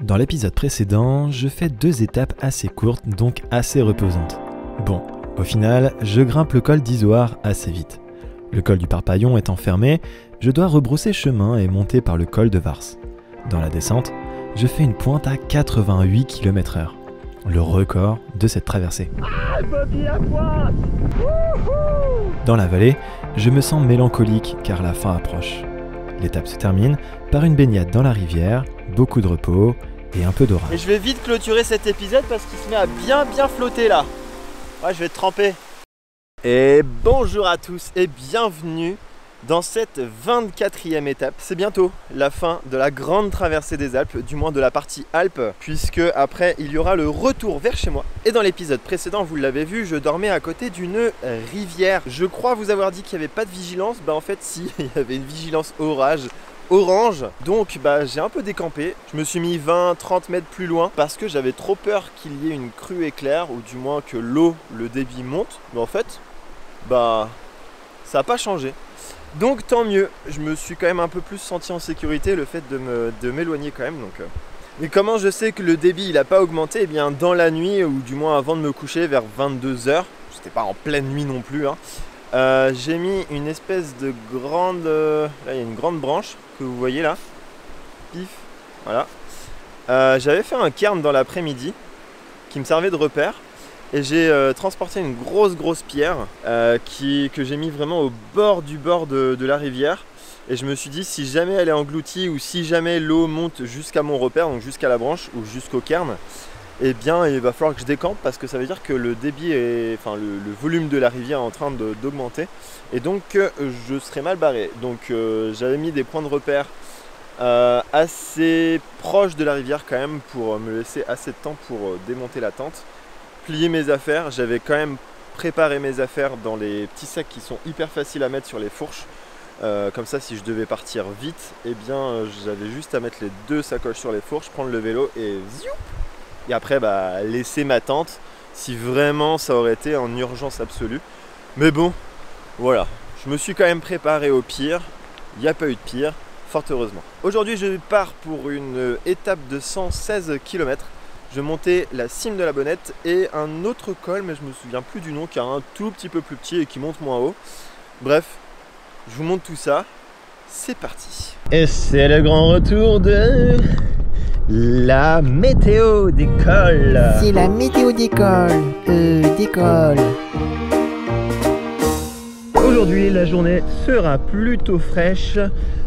Dans l'épisode précédent, je fais 2 étapes assez courtes, donc assez reposantes. Bon, au final, je grimpe le col d'Izoard assez vite. Le col du Parpaillon étant fermé, je dois rebrousser chemin et monter par le col de Vars. Dans la descente, je fais une pointe à 88 km/h, le record de cette traversée. Dans la vallée, je me sens mélancolique car la fin approche. L'étape se termine par une baignade dans la rivière, beaucoup de repos et un peu d'orage. Et je vais vite clôturer cet épisode parce qu'il se met à bien flotter là. Ouais, je vais te tremper. Et bonjour à tous et bienvenue dans cette 24e étape. C'est bientôt la fin de la grande traversée des Alpes, du moins de la partie Alpes, puisque après il y aura le retour vers chez moi. Et dans l'épisode précédent, vous l'avez vu, je dormais à côté d'une rivière. Je crois vous avoir dit qu'il n'y avait pas de vigilance. Bah en fait si, il y avait une vigilance orange, donc j'ai un peu décampé. Je me suis mis 20-30 mètres plus loin parce que j'avais trop peur qu'il y ait une crue éclair ou du moins que l'eau, le débit monte. Mais en fait, ça n'a pas changé. Donc tant mieux, je me suis quand même un peu plus senti en sécurité, le fait de m'éloigner quand même. Donc, Mais comment je sais que le débit il n'a pas augmenté? Eh bien dans la nuit, ou du moins avant de me coucher vers 22 h, c'était pas en pleine nuit non plus, j'ai mis une espèce de grande... là il y a une grande branche que vous voyez là. Pif, voilà. J'avais fait un cairn dans l'après-midi qui me servait de repère. Et j'ai transporté une grosse pierre que j'ai mis vraiment au bord de la rivière. Et je me suis dit, si jamais elle est engloutie ou si jamais l'eau monte jusqu'à mon repère, donc jusqu'à la branche ou jusqu'au cairn, eh bien il va falloir que je décampe parce que ça veut dire que le débit, le volume de la rivière est en train d'augmenter. Et donc je serai mal barré. Donc j'avais mis des points de repère assez proches de la rivière quand même pour me laisser assez de temps pour démonter la tente. Plier mes affaires, j'avais quand même préparé mes affaires dans les petits sacs qui sont hyper faciles à mettre sur les fourches. Comme ça, si je devais partir vite, eh bien j'avais juste à mettre les 2 sacoches sur les fourches, prendre le vélo et zioup, et après laisser ma tente si vraiment ça aurait été en urgence absolue. Mais bon, voilà, je me suis quand même préparé au pire, il n'y a pas eu de pire, fort heureusement. Aujourd'hui je pars pour une étape de 116 km. Je montais la cime de la Bonnette et un autre col, mais je me souviens plus du nom, qui est un tout petit peu plus petit et qui monte moins haut. Bref, je vous montre tout ça. C'est parti. Et c'est le grand retour de la météo des cols. C'est la météo des cols. Aujourd'hui, la journée sera plutôt fraîche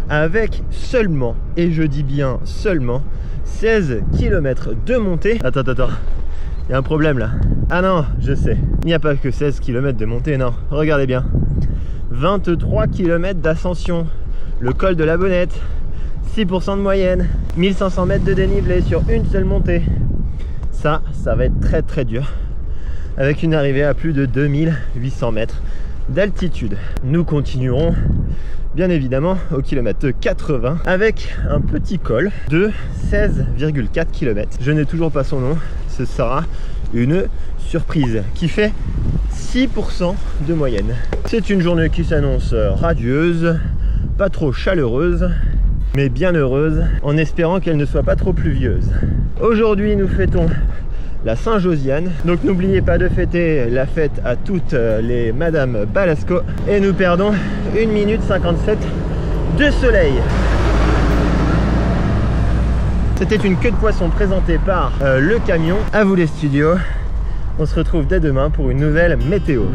avec seulement, et je dis bien seulement, 16 km de montée. Attends, il y a un problème là. Ah non, je sais, il n'y a pas que 16 km de montée, non, regardez bien. 23 km d'ascension, le col de la Bonnette, 6% de moyenne, 1500 mètres de dénivelé sur une seule montée. Ça va être très dur, avec une arrivée à plus de 2800 mètres d'altitude. Nous continuerons bien évidemment au kilomètre 80 avec un petit col de 16,4 km. Je n'ai toujours pas son nom, ce sera une surprise qui fait 6% de moyenne. C'est une journée qui s'annonce radieuse, pas trop chaleureuse, mais bien heureuse, en espérant qu'elle ne soit pas trop pluvieuse. Aujourd'hui nous fêtons la Saint-Josiane, donc n'oubliez pas de fêter la fête à toutes les Madame Balasco. Et nous perdons 1 minute 57 de soleil. C'était une queue de poisson présentée par le camion. À vous les studios, on se retrouve dès demain pour une nouvelle météo.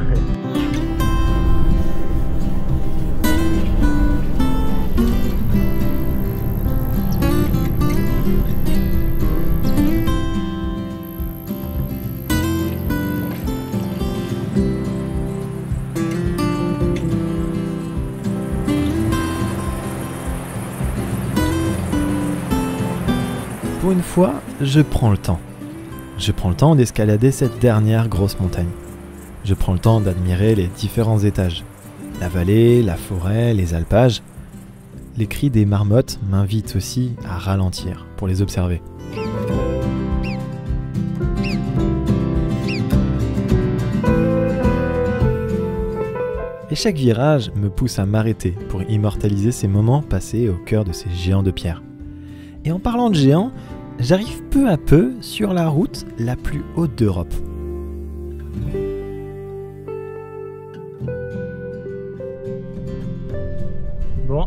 Pour une fois, je prends le temps. Je prends le temps d'escalader cette dernière grosse montagne. Je prends le temps d'admirer les différents étages. La vallée, la forêt, les alpages. Les cris des marmottes m'invitent aussi à ralentir pour les observer. Et chaque virage me pousse à m'arrêter pour immortaliser ces moments passés au cœur de ces géants de pierre. Et en parlant de géants, j'arrive peu à peu sur la route la plus haute d'Europe. Bon,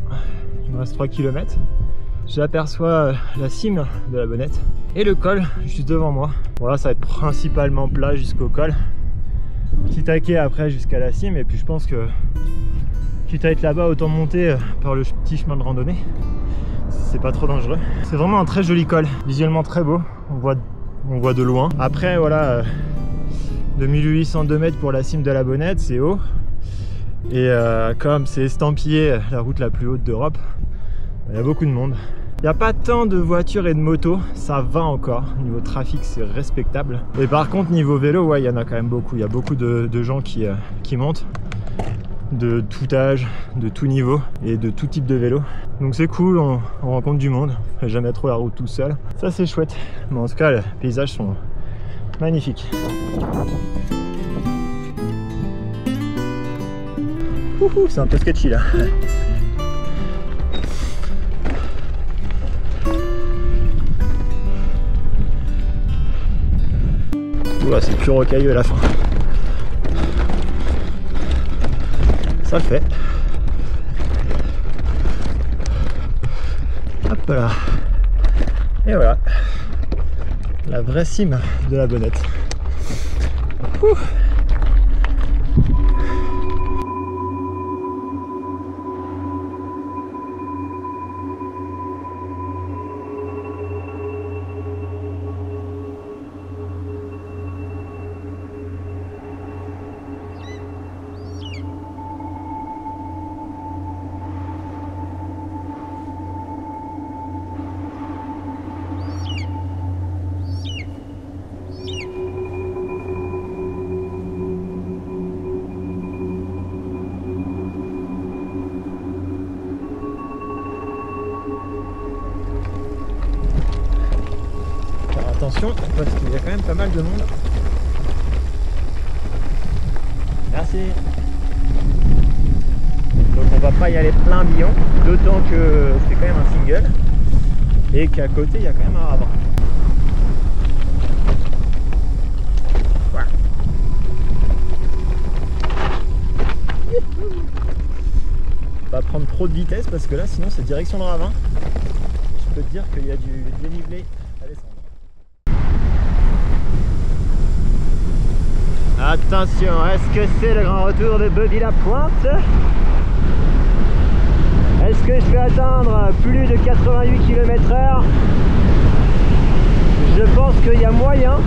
il me reste 3 km. J'aperçois la cime de la Bonnette et le col juste devant moi. Voilà, ça va être principalement plat jusqu'au col. Petit taquet après jusqu'à la cime, et puis je pense que quitte à être là-bas, autant monter par le petit chemin de randonnée. C'est pas trop dangereux. C'est vraiment un très joli col, visuellement très beau. On voit de loin. Après voilà, 2802 mètres pour la cime de la Bonnette, c'est haut. Et comme c'est estampillé la route la plus haute d'Europe, il y a beaucoup de monde. Il n'y a pas tant de voitures et de motos, ça va encore. Niveau trafic, c'est respectable. Et par contre, niveau vélo, ouais, il y en a quand même beaucoup. Il y a beaucoup de gens qui montent, de tout âge, de tout niveau et de tout type de vélo. Donc c'est cool, on rencontre du monde. On fait jamais trop la route tout seul. Ça, c'est chouette. Mais en tout cas, les paysages sont magnifiques. C'est un peu sketchy là. Oula, c'est plus rocailleux à la fin. Ça le fait. Hop là. Et voilà. La vraie cime de la Bonnette. Ouh. Attention, parce qu'il y a quand même pas mal de monde. Merci. Donc on va pas y aller plein billon, d'autant que c'est quand même un single et qu'à côté il y a quand même un ravin. Voilà. Pas prendre trop de vitesse parce que là sinon c'est direction le ravin. Je peux te dire qu'il y a du dénivelé à descendre. Attention, est-ce que c'est le grand retour de Bobby-la-Pointe? Est-ce que je vais atteindre plus de 88 km/h? Je pense qu'il y a moyen,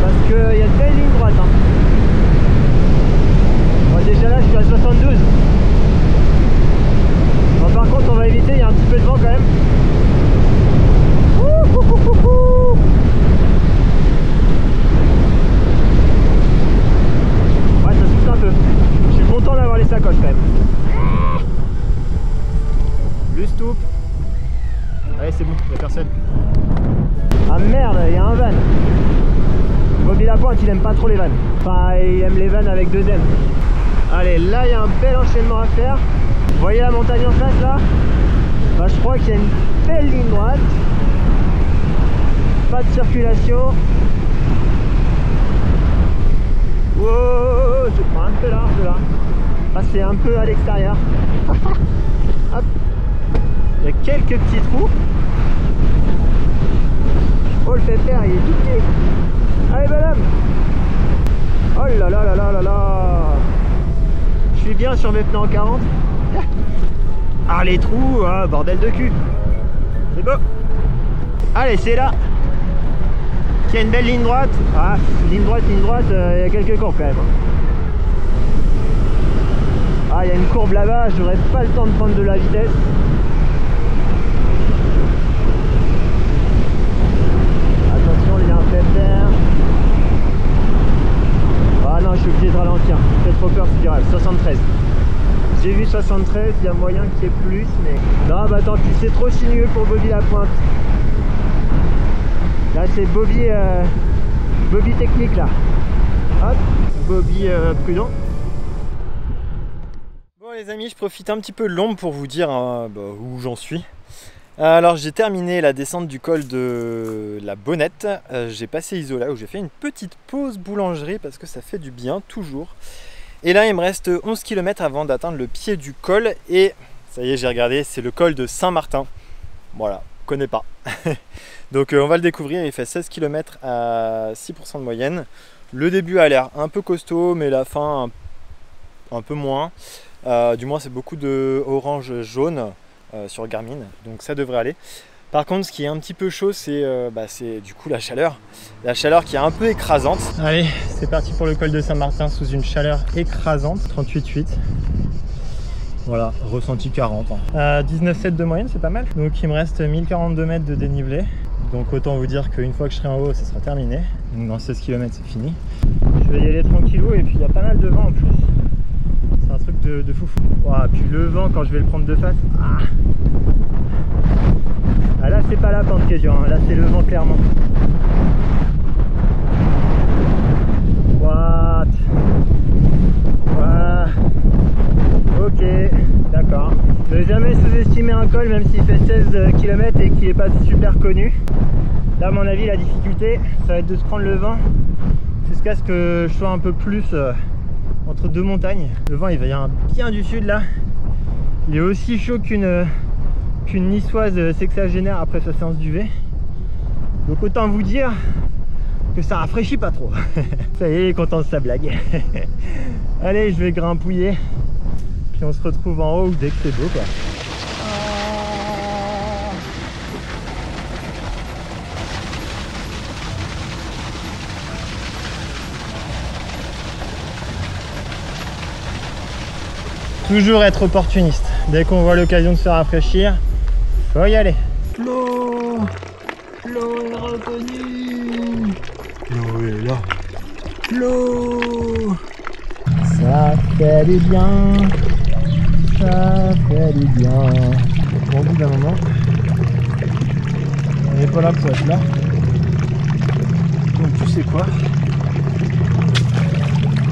parce qu'il y a de belles lignes droites. Hein. Moi déjà là je suis à 72. Bon, par contre on va éviter, il y a un petit peu de vent quand même. Ouais, ça souffle un peu. Je suis content d'avoir les sacoches quand même. Le stop. Allez, c'est bon, il n'y a personne. Ah merde, il y a un van. Bobby-la-Pointe, il aime pas trop les vannes. Enfin, il aime les vannes avec 2 M. Allez, là il y a un bel enchaînement à faire. Vous voyez la montagne en face là? Bah, je crois qu'il y a une belle ligne droite. Pas de circulation. Wow, je prends un peu large là. Passer un peu à l'extérieur. Hop. Il y a quelques petits trous. Oh, le pépère, il est tout petit. Allez, madame. Oh là là là là là là. Je suis bien sur mes pneus en 40. Ah, les trous, ah, bordel de cul. C'est beau. Allez, c'est là. Il y a une belle ligne droite. Ah, ligne droite, il y a quelques courbes quand même. Ah, il y a une courbe là-bas, j'aurais pas le temps de prendre de la vitesse. Attention, il y a un pépère. Ah non, je suis obligé de ralentir. J'ai trop peur, c'est grave. 73. J'ai vu 73, il y a moyen qu'il y ait plus, mais... Non, bah tant pis, c'est trop sinueux pour Bobby-la-Pointe. Là, c'est Bobby, Bobby technique, là. Hop, Bobby prudent. Bon les amis, je profite un petit peu de l'ombre pour vous dire où j'en suis. Alors j'ai terminé la descente du col de la Bonnette, j'ai passé Isola où j'ai fait une petite pause boulangerie parce que ça fait du bien toujours. Et là il me reste 11 km avant d'atteindre le pied du col et ça y est j'ai regardé, c'est le col de Saint-Martin. Voilà, je connais pas. Donc on va le découvrir, il fait 16 km à 6% de moyenne. Le début a l'air un peu costaud mais la fin un peu moins. Du moins c'est beaucoup de orange jaune. Sur Garmin, donc ça devrait aller. Par contre ce qui est un petit peu chaud c'est du coup la chaleur qui est un peu écrasante. Allez c'est parti pour le col de Saint-Martin sous une chaleur écrasante, 38,8. Voilà, ressenti 40 hein. 19,7 de moyenne, c'est pas mal. Donc il me reste 1042 mètres de dénivelé, donc autant vous dire qu'une fois que je serai en haut ça sera terminé. Donc dans 16 km c'est fini. Je vais y aller tranquillou et puis il y a pas mal de vent en plus. C'est un truc de foufou. Wow, puis le vent quand je vais le prendre de face. Ah là c'est pas la pente qui est dure, hein. Là c'est le vent clairement. What? Ok, d'accord. Je vais jamais sous-estimer un col même s'il fait 16 km et qu'il n'est pas super connu. Là à mon avis la difficulté ça va être de se prendre le vent jusqu'à ce que je sois un peu plus entre deux montagnes. Le vent il vient bien du sud là. Il est aussi chaud qu'une niçoise sexagénaire après sa séance d'UV. Donc autant vous dire que ça rafraîchit pas trop. Ça y est, il est content de sa blague. Allez, je vais grimpouiller. Puis on se retrouve en haut dès que c'est beau quoi. Toujours être opportuniste. Dès qu'on voit l'occasion de se rafraîchir, faut y aller. Flo est revenu. Flo est là. Flo, ça fait du bien. Ça fait du bien. Au bout d'un moment, on n'est pas là pour être là. Donc tu sais quoi?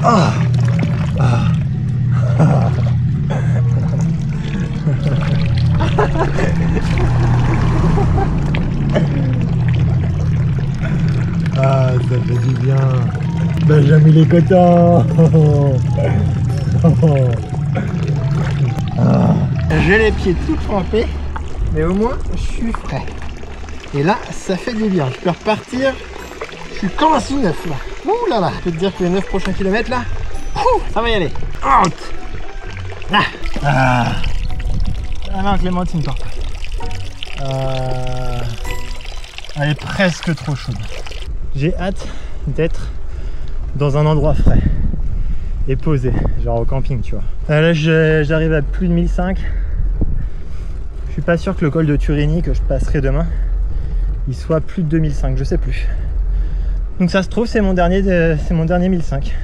Ah, ça fait du bien. Benjamin les cotons. J'ai les pieds tout trempés, mais au moins je suis frais. Et là, ça fait du bien. Je peux repartir. Je suis comme un sous neuf là. Ouh là là. Je peux te dire que les 9 prochains kilomètres là, ça va y aller. Out. Là. Ah non, Clémentine, toi. Elle est presque trop chaude. J'ai hâte d'être dans un endroit frais et posé, genre au camping, tu vois. Là, j'arrive à plus de 1005. Je suis pas sûr que le col de Turini que je passerai demain, il soit plus de 2005, je sais plus. Donc ça se trouve, c'est mon dernier 1005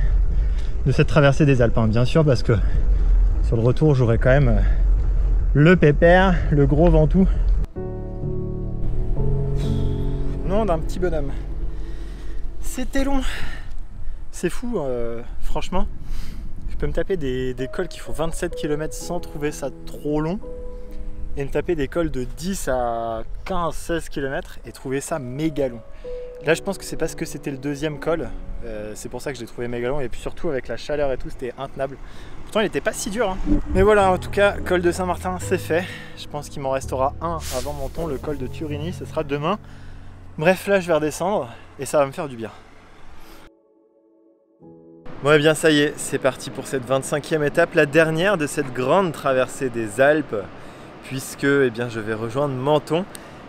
de cette traversée des Alpes, hein, bien sûr, parce que sur le retour, j'aurai quand même le pépère, le gros ventoux. Nom d'un petit bonhomme. C'était long. C'est fou, franchement. Je peux me taper des cols qui font 27 km sans trouver ça trop long. Et me taper des cols de 10 à 15-16 km et trouver ça méga long. Là, je pense que c'est parce que c'était le deuxième col. C'est pour ça que je l'ai trouvé méga long. Et puis surtout, avec la chaleur et tout, c'était intenable. Pourtant, il n'était pas si dur, hein. Mais voilà, en tout cas, col de Saint-Martin, c'est fait. Je pense qu'il m'en restera un avant Menton, le col de Turini. Ce sera demain. Bref, là, je vais redescendre et ça va me faire du bien. Bon, et bien, ça y est, c'est parti pour cette 25e étape, la dernière de cette grande traversée des Alpes, puisque eh bien, je vais rejoindre Menton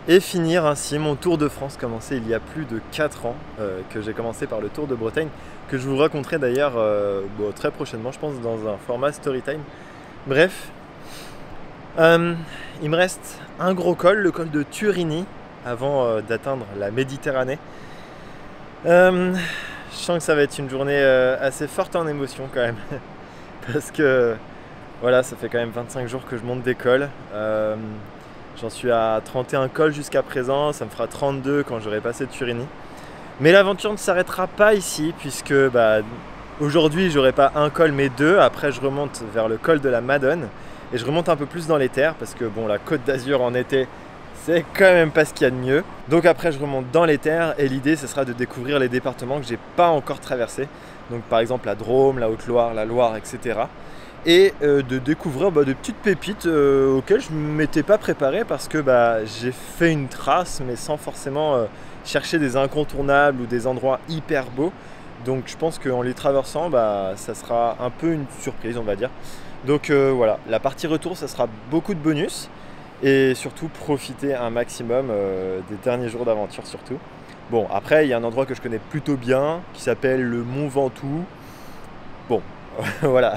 et finir ainsi mon Tour de France, commencé il y a plus de 4 ans, que j'ai commencé par le Tour de Bretagne, que je vous raconterai d'ailleurs très prochainement, je pense, dans un format Storytime. Bref, il me reste un gros col, le col de Turini, avant d'atteindre la Méditerranée. Je sens que ça va être une journée assez forte en émotion quand même, parce que voilà, ça fait quand même 25 jours que je monte des cols. J'en suis à 31 cols jusqu'à présent, ça me fera 32 quand j'aurai passé Turini. Mais l'aventure ne s'arrêtera pas ici, puisque aujourd'hui j'aurai pas un col mais deux. Après je remonte vers le col de la Madone et je remonte un peu plus dans les terres, parce que bon, la Côte d'Azur en été c'est quand même pas ce qu'il y a de mieux. Donc après je remonte dans les terres et l'idée ce sera de découvrir les départements que j'ai pas encore traversés. Donc par exemple la Drôme, la Haute-Loire, la Loire, etc. Et de découvrir des petites pépites auxquelles je ne m'étais pas préparé parce que j'ai fait une trace mais sans forcément chercher des incontournables ou des endroits hyper beaux. Donc je pense qu'en les traversant, ça sera un peu une surprise on va dire. Donc voilà, la partie retour ça sera beaucoup de bonus et surtout profiter un maximum des derniers jours d'aventure surtout. Bon après il y a un endroit que je connais plutôt bien qui s'appelle le Mont Ventoux. Bon voilà.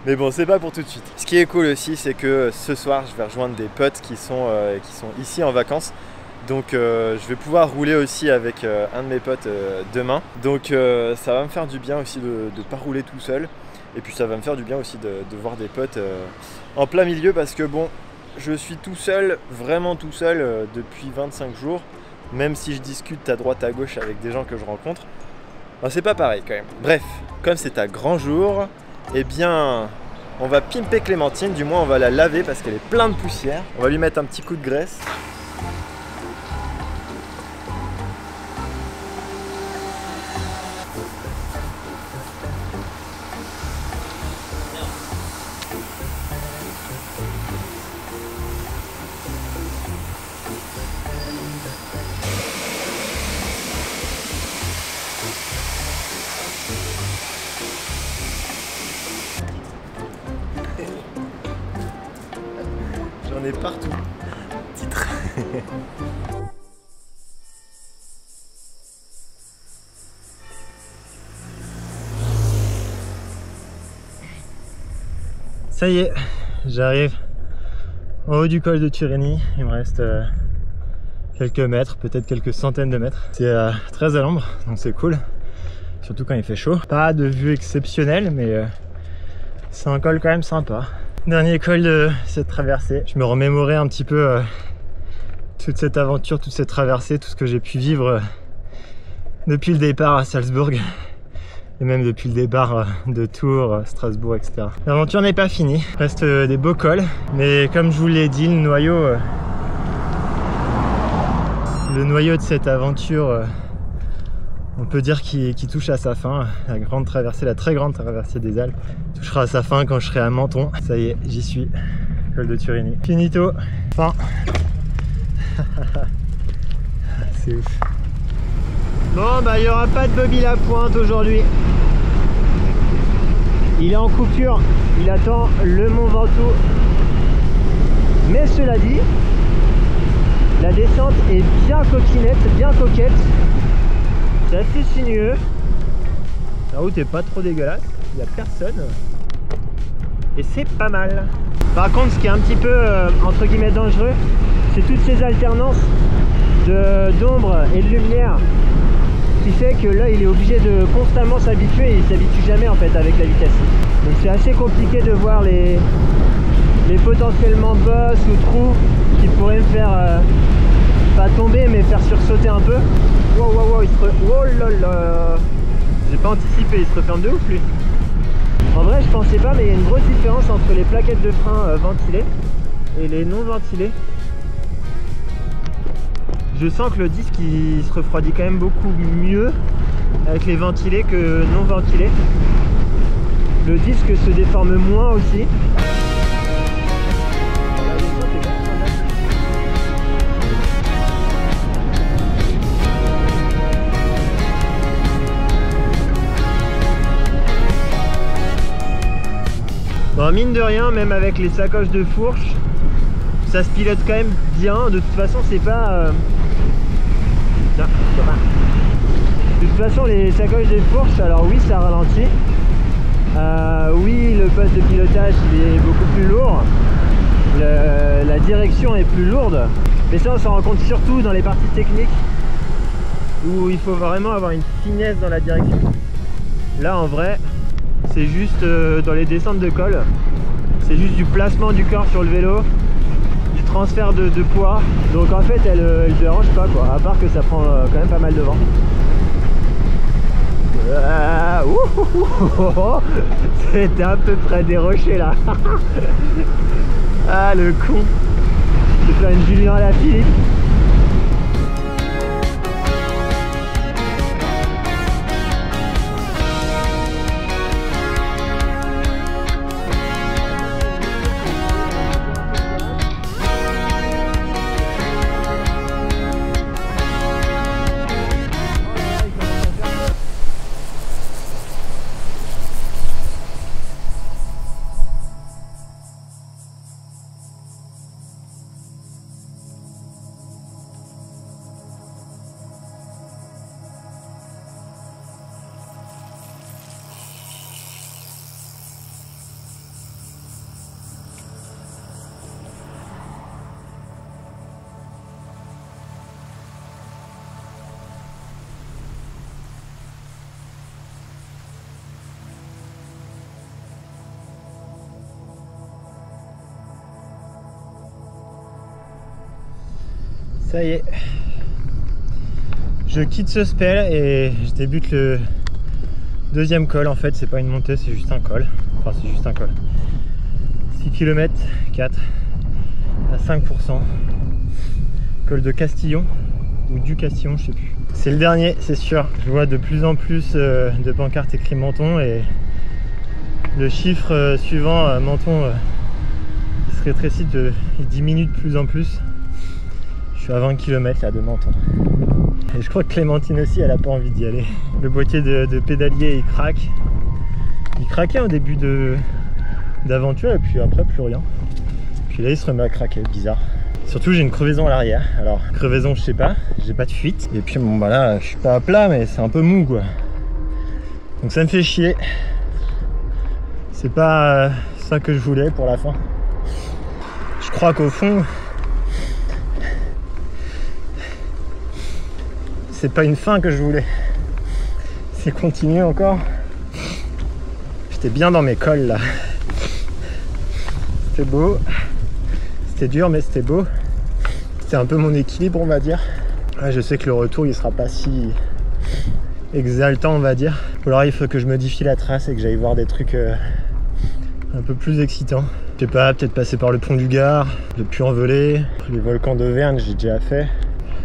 Mais bon, c'est pas pour tout de suite. Ce qui est cool aussi, c'est que ce soir, je vais rejoindre des potes qui sont ici en vacances. Donc je vais pouvoir rouler aussi avec un de mes potes demain. Donc ça va me faire du bien aussi de ne pas rouler tout seul. Et puis ça va me faire du bien aussi de voir des potes en plein milieu parce que bon, je suis tout seul, vraiment tout seul depuis 25 jours. Même si je discute à droite à gauche avec des gens que je rencontre, c'est pas pareil quand même. Bref, comme c'est un grand jour, eh bien, on va pimper Clémentine, du moins on va la laver parce qu'elle est pleine de poussière. On va lui mettre un petit coup de graisse. J'en ai partout. Titre. Ça y est, j'arrive en haut du col de Turini. Il me reste quelques mètres, peut-être quelques centaines de mètres. C'est très à l'ombre, donc c'est cool. Surtout quand il fait chaud. Pas de vue exceptionnelle, mais c'est un col quand même sympa. Dernier col de cette traversée. Je me remémorais un petit peu toute cette aventure, toute cette traversée, tout ce que j'ai pu vivre depuis le départ à Salzbourg et même depuis le départ de Tours, Strasbourg, etc. L'aventure n'est pas finie. Il reste des beaux cols, mais comme je vous l'ai dit, le noyau de cette aventure, on peut dire qu'il touche à sa fin. La grande traversée, la très grande traversée des Alpes touchera à sa fin quand je serai à Menton. Ça y est, j'y suis. Col de Turini. Finito. Fin. C'est ouf. Bon, il n'y aura pas de Bobby Lapointe aujourd'hui. Il est en coupure. Il attend le Mont Ventoux. Mais cela dit, la descente est bien coquinette, bien coquette. C'est assez sinueux. La route est pas trop dégueulasse, il n'y a personne. Et c'est pas mal. Par contre, ce qui est un petit peu entre guillemets dangereux, c'est toutes ces alternances d'ombre et de lumière qui fait que là il est obligé de constamment s'habituer et il s'habitue jamais en fait avec la vitesse. Donc c'est assez compliqué de voir les potentiellement bosses ou trous qui pourraient me faire pas tomber mais faire sursauter un peu. Wow, il se oh là là, j'ai pas anticipé, il se referme de ouf lui. En vrai je pensais pas, mais il y a une grosse différence entre les plaquettes de frein ventilées et les non ventilées. Je sens que le disque il se refroidit quand même beaucoup mieux avec les ventilés que non ventilés. Le disque se déforme moins aussi. Bon, mine de rien, même avec les sacoches de fourche, ça se pilote quand même bien. De toute façon, c'est pas... Tiens, de toute façon, les sacoches de fourche, alors oui, ça ralentit. Oui, le poste de pilotage il est beaucoup plus lourd. La direction est plus lourde. Mais ça, on s'en rend compte surtout dans les parties techniques où il faut vraiment avoir une finesse dans la direction. Là, en vrai, c'est juste dans les descentes de col. C'est juste du placement du corps sur le vélo, du transfert de poids. Donc en fait, elle dérange pas, quoi. À part que ça prend quand même pas mal de vent. C'était à peu près des rochers là. Ah le con. Je vais faire une Julien à la Philippe. Ça y est, je quitte ce spell et je débute le deuxième col. En fait, c'est pas une montée, c'est juste un col. Enfin, c'est juste un col. 6 km 4 à 5%. Col de Castillon ou du Castillon, je sais plus. C'est le dernier, c'est sûr. Je vois de plus en plus de pancartes écrites Menton et le chiffre suivant Menton il se rétrécit, il diminue de plus en plus. Je suis à 20 km là de Menton. Et je crois que Clémentine aussi, elle a pas envie d'y aller. Le boîtier de pédalier, il craque. Il craquait au début d'aventure et puis après plus rien. Puis là, il se remet à craquer, bizarre. Surtout, j'ai une crevaison à l'arrière. Alors, crevaison, je sais pas, j'ai pas de fuite. Et puis bon, bah là, je suis pas à plat, mais c'est un peu mou quoi. Donc ça me fait chier. C'est pas ça que je voulais pour la fin. Je crois qu'au fond, c'est pas une fin que je voulais, c'est continuer encore. J'étais bien dans mes cols là, c'était beau, c'était dur mais c'était beau, c'était un peu mon équilibre on va dire. Ouais, je sais que le retour il sera pas si exaltant on va dire, ou alors il faut que je modifie la trace et que j'aille voir des trucs un peu plus excitants. Je sais pas, peut-être passer par le pont du Gard, le Puy-en-Velay, les volcans d'Auvergne j'ai déjà fait,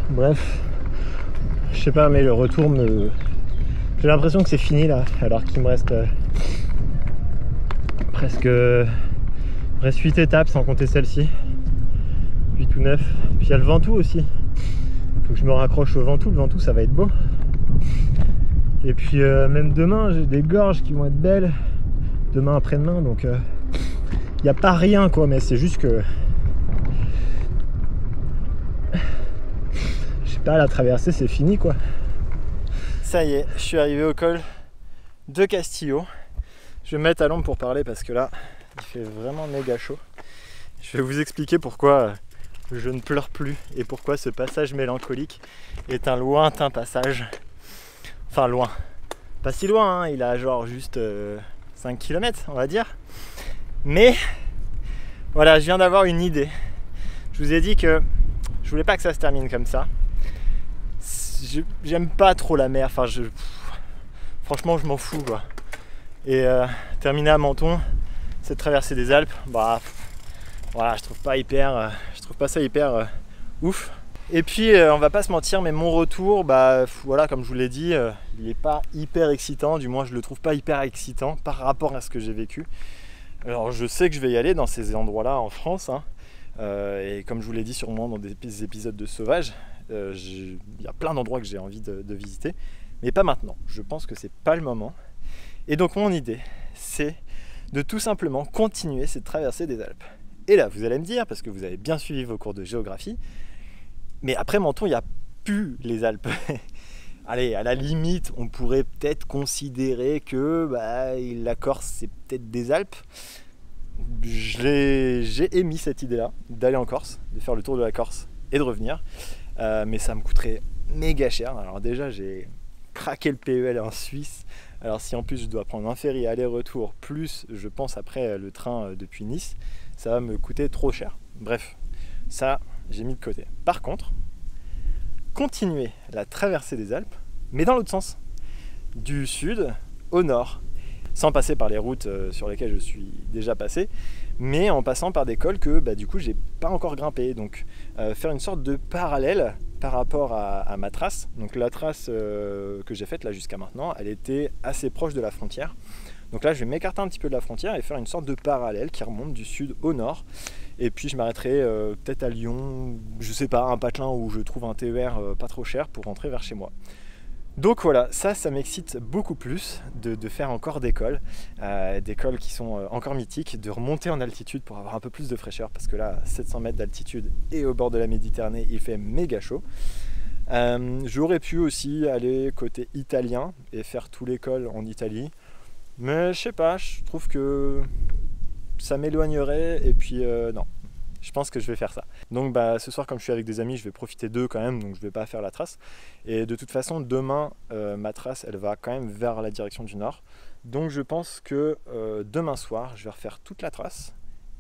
bref. Je sais pas, mais le retour me... J'ai l'impression que c'est fini là, alors qu'il me reste presque 8 étapes sans compter celle-ci. 8 ou 9. Puis il y a le Ventoux aussi. Faut que je me raccroche au Ventoux, le Ventoux ça va être beau. Et puis même demain, j'ai des gorges qui vont être belles. Demain, après-demain, donc il n'y a pas rien quoi, mais c'est juste que... Là, la traversée c'est fini quoi. Ça y est, je suis arrivé au col de Castillo. Je vais me mettre à l'ombre pour parler parce que là il fait vraiment méga chaud. Je vais vous expliquer pourquoi je ne pleure plus et pourquoi ce passage mélancolique est un lointain passage. Enfin loin, pas si loin hein, il a genre juste 5 km on va dire. Mais voilà, je viens d'avoir une idée. Je vous ai dit que je voulais pas que ça se termine comme ça. J'aime pas trop la mer, enfin franchement je m'en fous quoi. Et terminer à Menton, cette traversée des Alpes, bah voilà, je trouve pas ça hyper ouf. Et puis on va pas se mentir, mais mon retour, bah voilà, comme je vous l'ai dit, il est pas hyper excitant, du moins je le trouve pas hyper excitant par rapport à ce que j'ai vécu. Alors je sais que je vais y aller dans ces endroits là en France hein, et comme je vous l'ai dit sûrement dans des épisodes de Sauvage, il y a plein d'endroits que j'ai envie de visiter, mais pas maintenant. Je pense que c'est pas le moment. Et donc mon idée, c'est de tout simplement continuer cette traversée des Alpes. Et là, vous allez me dire, parce que vous avez bien suivi vos cours de géographie, mais après Menton, il n'y a plus les Alpes. Allez, à la limite, on pourrait peut-être considérer que la Corse, c'est peut-être des Alpes. J'ai émis cette idée-là, d'aller en Corse, de faire le tour de la Corse et de revenir. Mais ça me coûterait méga cher. Alors déjà j'ai craqué le PEL en Suisse, alors si en plus je dois prendre un ferry aller-retour plus je pense après le train depuis Nice, ça va me coûter trop cher. Bref, ça j'ai mis de côté. Par contre, continuer la traversée des Alpes, mais dans l'autre sens, du sud au nord, sans passer par les routes sur lesquelles je suis déjà passé, mais en passant par des cols que du coup j'ai pas encore grimpé. Donc faire une sorte de parallèle par rapport à ma trace. Donc la trace que j'ai faite là jusqu'à maintenant, elle était assez proche de la frontière. Donc là je vais m'écarter un petit peu de la frontière et faire une sorte de parallèle qui remonte du sud au nord. Et puis je m'arrêterai peut-être à Lyon, je sais pas, un patelin où je trouve un TER pas trop cher pour rentrer vers chez moi. Donc voilà, ça m'excite beaucoup plus de faire encore des cols qui sont encore mythiques, de remonter en altitude pour avoir un peu plus de fraîcheur, parce que là, 700 mètres d'altitude et au bord de la Méditerranée, il fait méga chaud. J'aurais pu aussi aller côté italien et faire tous les cols en Italie, mais je sais pas, je trouve que ça m'éloignerait et puis non. Je pense que je vais faire ça. Donc ce soir, comme je suis avec des amis, je vais profiter d'eux quand même, donc je ne vais pas faire la trace. Et de toute façon, demain, ma trace, elle va quand même vers la direction du nord. Donc je pense que demain soir, je vais refaire toute la trace.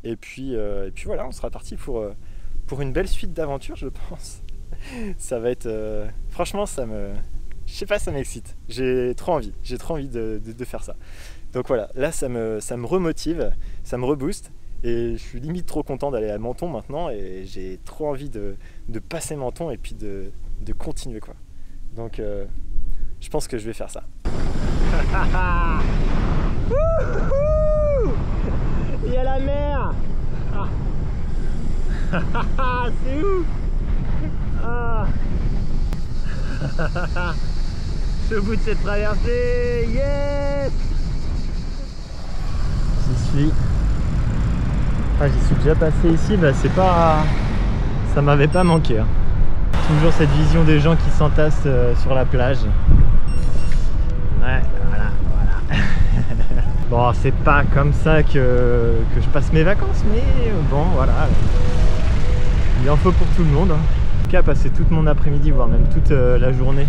Et puis voilà, on sera parti pour une belle suite d'aventures, je pense. Ça va être... franchement, je sais pas, ça m'excite. J'ai trop envie de faire ça. Donc voilà, là, ça me remotive, ça me rebooste. Et je suis limite trop content d'aller à Menton maintenant et j'ai trop envie de passer Menton et puis de continuer quoi. Donc je pense que je vais faire ça. Il y a la mer. C'est ouf. Je suis au bout de cette traversée. Yes. J'y suis. J'y suis déjà passé ici, c'est pas... ça m'avait pas manqué. Hein. Toujours cette vision des gens qui s'entassent sur la plage. Ouais, voilà. Bon, c'est pas comme ça que je passe mes vacances, mais bon, voilà. Il en faut pour tout le monde. Hein. En tout cas, passer toute mon après-midi, voire même toute la journée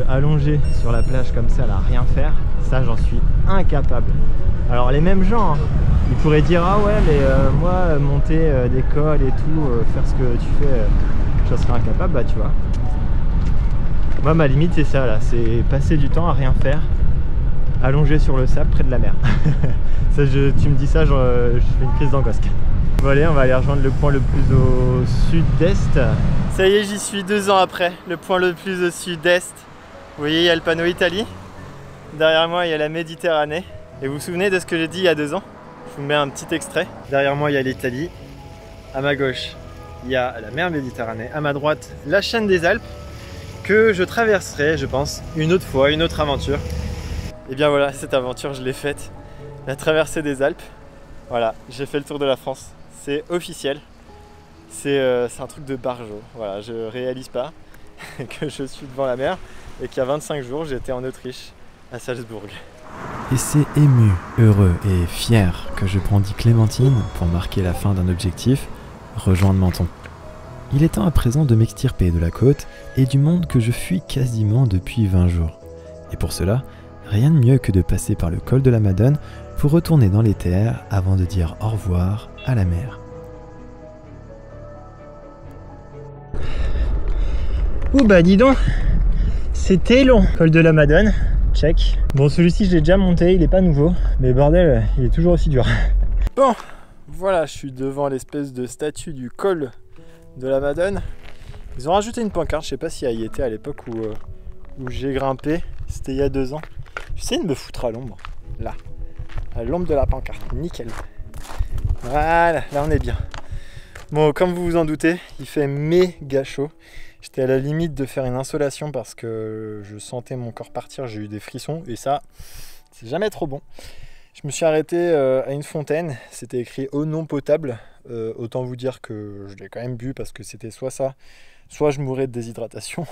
allongé sur la plage comme ça, à rien faire, ça j'en suis incapable. Alors les mêmes gens, hein, ils pourraient dire ah ouais mais moi monter des cols et tout, faire ce que tu fais, j'en serais incapable, tu vois. Moi ma limite c'est ça là, c'est passer du temps à rien faire, allongé sur le sable près de la mer. Ça, tu me dis ça, je fais une crise d'angoisse. Bon allez, on va aller rejoindre le point le plus au sud-est. Ça y est, j'y suis 2 ans après, le point le plus au sud-est. Vous voyez, il y a le panneau Italie. Derrière moi, il y a la Méditerranée. Et vous vous souvenez de ce que j'ai dit il y a 2 ans? Je vous mets un petit extrait. Derrière moi, il y a l'Italie. À ma gauche, il y a la mer Méditerranée. À ma droite, la chaîne des Alpes, que je traverserai, je pense, une autre fois, une autre aventure. Et bien voilà, cette aventure, je l'ai faite. La traversée des Alpes. Voilà, j'ai fait le tour de la France. C'est officiel. C'est un truc de barjo. Voilà, je réalise pas que je suis devant la mer et qu'il y a 25 jours, j'étais en Autriche, à Salzbourg. Et c'est ému, heureux et fier que je brandis Clémentine pour marquer la fin d'un objectif, rejoindre Menton. Il est temps à présent de m'extirper de la côte et du monde que je fuis quasiment depuis 20 jours. Et pour cela, rien de mieux que de passer par le col de la Madone pour retourner dans les terres avant de dire au revoir à la mer. Oh bah dis donc, c'était long. Col de la Madone, check. Bon, celui-ci je l'ai déjà monté, il est pas nouveau, mais bordel, il est toujours aussi dur. Bon, voilà, je suis devant l'espèce de statue du col de la Madone. Ils ont rajouté une pancarte, je sais pas si elle y était à l'époque où j'ai grimpé, c'était il y a 2 ans. J'essaie de me foutre à l'ombre, là, à l'ombre de la pancarte, nickel. Voilà, là on est bien. Bon, comme vous vous en doutez, il fait méga chaud. J'étais à la limite de faire une insolation parce que je sentais mon corps partir, j'ai eu des frissons et ça, c'est jamais trop bon. Je me suis arrêté à une fontaine, c'était écrit eau non potable. Autant vous dire que je l'ai quand même bu parce que c'était soit ça, soit je mourrais de déshydratation.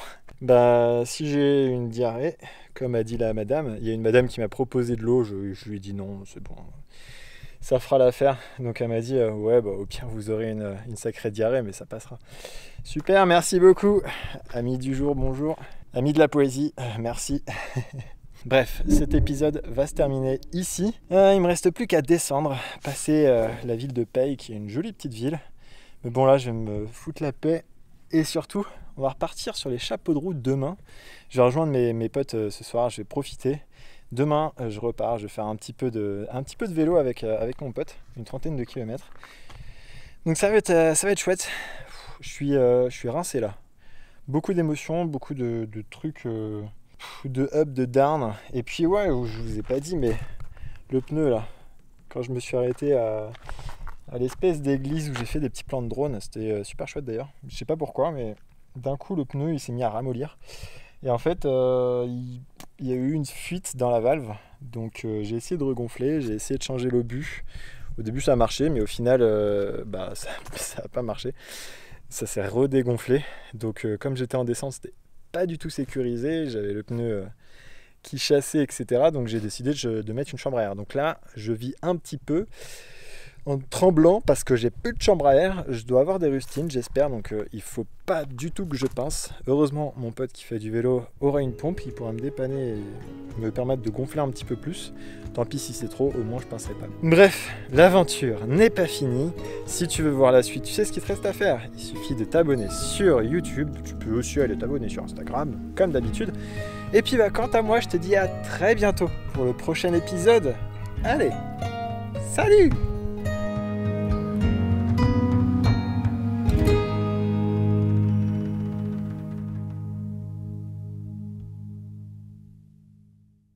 Si j'ai une diarrhée, comme a dit la madame, il y a une madame qui m'a proposé de l'eau, je lui ai dit non, c'est bon, ça fera l'affaire. Donc elle m'a dit ouais, au pire vous aurez une sacrée diarrhée, mais ça passera. Super, merci beaucoup. Amis du jour, bonjour. Amis de la poésie, merci. Bref, cet épisode va se terminer ici. Il me reste plus qu'à descendre, passer la ville de Peille, qui est une jolie petite ville. Mais bon là, je vais me foutre la paix. Et surtout, on va repartir sur les chapeaux de roue demain. Je vais rejoindre mes potes ce soir, je vais profiter Demain, je repars, je vais faire un petit peu de vélo avec mon pote, une trentaine de kilomètres. Donc ça va être chouette. Je suis rincé là. Beaucoup d'émotions, beaucoup de trucs, de up, de down. Et puis ouais, je vous ai pas dit, mais le pneu là, quand je me suis arrêté à l'espèce d'église où j'ai fait des petits plans de drone, c'était super chouette d'ailleurs. Je sais pas pourquoi, mais d'un coup le pneu il s'est mis à ramollir. Et en fait, il y a eu une fuite dans la valve. Donc j'ai essayé de regonfler, j'ai essayé de changer l'obus. Au début ça a marché, mais au final ça n'a pas marché. Ça s'est redégonflé. Donc comme j'étais en descente, c'était pas du tout sécurisé. J'avais le pneu qui chassait, etc. Donc j'ai décidé de mettre une chambre à air. Donc là, je vis un petit peu en tremblant parce que j'ai plus de chambre à air. Je dois avoir des rustines, j'espère. Donc il faut pas du tout que je pince. Heureusement, mon pote qui fait du vélo aura une pompe. Il pourra me dépanner et me permettre de gonfler un petit peu plus. Tant pis si c'est trop, au moins je pincerai pas. Bref, l'aventure n'est pas finie. Si tu veux voir la suite, tu sais ce qu'il te reste à faire. Il suffit de t'abonner sur YouTube. Tu peux aussi aller t'abonner sur Instagram, comme d'habitude. Et puis quant à moi, je te dis à très bientôt pour le prochain épisode. Allez, salut!